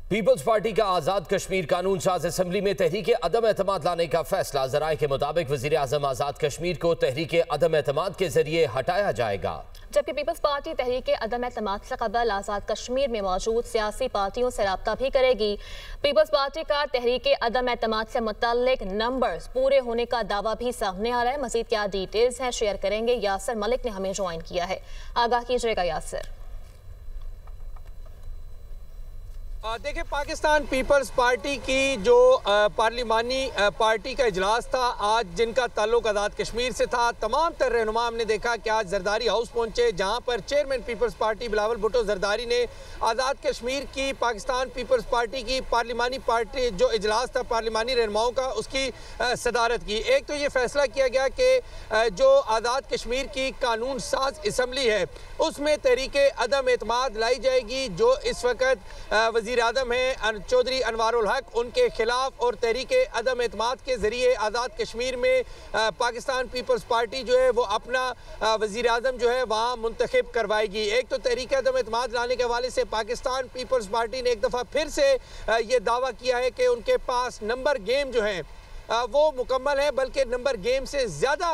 Peoples party का आजाद कश्मीर कानून साज असम्बली में तहरीक अदम एतमाद लाने का फैसला। जराए के मुताबिक वजीर आजम आजाद कश्मीर को तहरीक अदम एतमाद के जरिए हटाया जाएगा, जबकि पीपल्स पार्टी तहरीक अदम एतमाद से कबल आजाद कश्मीर में मौजूद सियासी पार्टियों से रब्ता भी करेगी। पीपल्स पार्टी का तहरीक अदम एतमाद से मुतल्लिक नंबर्स पूरे होने का दावा भी सामने आ रहा है। मजीद क्या डिटेल्स हैं शेयर करेंगे, यासिर मलिक ने हमें ज्वाइन किया है। आगाह कीजिएगा यासिर। देखिए, पाकिस्तान पीपल्स पार्टी की जो पार्लिमानी पार्टी का इजलास था आज, जिनका ताल्लुक आज़ाद कश्मीर से था, तमाम तर रहनुमा हमने देखा कि आज जरदारी हाउस पहुंचे, जहां पर चेयरमैन पीपल्स पार्टी बिलावल भुट्टो जरदारी ने आज़ाद कश्मीर की पाकिस्तान पीपल्स पार्टी की पार्लिमानी पार्टी जो इजलास था पार्लिमानी रहनुमाओं का, उसकी सदारत की। एक तो ये फैसला किया गया कि जो आज़ाद कश्मीर की कानून साज असम्बली है उसमें तहरीक अदम एतमाद लाई जाएगी। जो इस वक्त वज़ीर आज़म हैं चौधरी अनवारुल हक, उनके खिलाफ और तहरीक अदम एतमाद के ज़रिए आज़ाद कश्मीर में पाकिस्तान पीपल्स पार्टी जो है वो अपना वज़ीर आज़म जो है वहाँ मुंतखब करवाएगी। एक तो तहरीक अदम एतमाद लाने के हवाले से पाकिस्तान पीपल्स पार्टी ने एक दफ़ा फिर से ये दावा किया है कि उनके पास नंबर गेम जो है वो मुकम्मल है, बल्कि नंबर गेम से ज़्यादा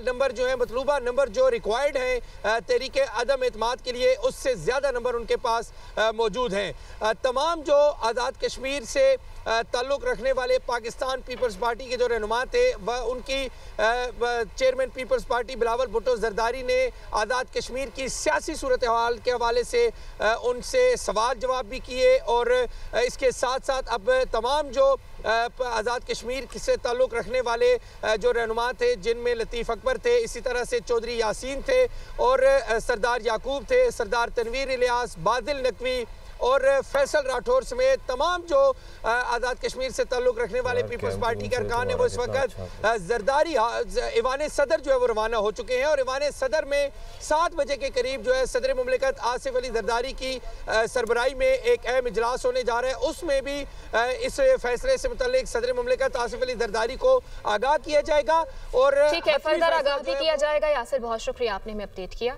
नंबर जो है मतलूबा नंबर जो रिक्वायर्ड हैं तहरीक अदम एतमाद के लिए, उससे ज़्यादा नंबर उनके पास मौजूद हैं। तमाम जो आज़ाद कश्मीर से ताल्लुक़ रखने वाले पाकिस्तान पीपल्स पार्टी के जो रहनुमा थे वह उनकी चेयरमैन पीपल्स पार्टी बिलावल भुट्टो जरदारी ने आज़ाद कश्मीर की सियासी सूरत हाल के हवाले से उनसे सवाल जवाब भी किए, और इसके साथ साथ अब तमाम जो आज़ाद कश्मीर से ताल्लुक़ रखने वाले जो रहनुमा थे, जिनमें लतीफ़ अकबर थे, इसी तरह से चौधरी यासीन थे और सरदार याकूब थे, सरदार तनवीर इलियास, बादिल नकवी और फैसल राठौर समेत तमाम जो आज़ाद कश्मीर से ताल्लुक़ रखने वाले पीपल्स पार्टी के अरकान है वो इस वक्त जरदारी ईवान सदर जो है वो रवाना हो चुके हैं। और ईवान सदर में 7 बजे के करीब जो है सदर मुमलिकत आसिफ अली जरदारी की सरबराही में एक अहम इजलास होने जा रहा है। उसमें भी इस फैसले से मुतल्लिक सदर मुमलिकत आसिफ अली जरदारी को आगाह किया जाएगा और ठीक है, फर्दर आगाह भी किया जाएगा। यासिर, बहुत शुक्रिया, आपने हमें अपडेट किया।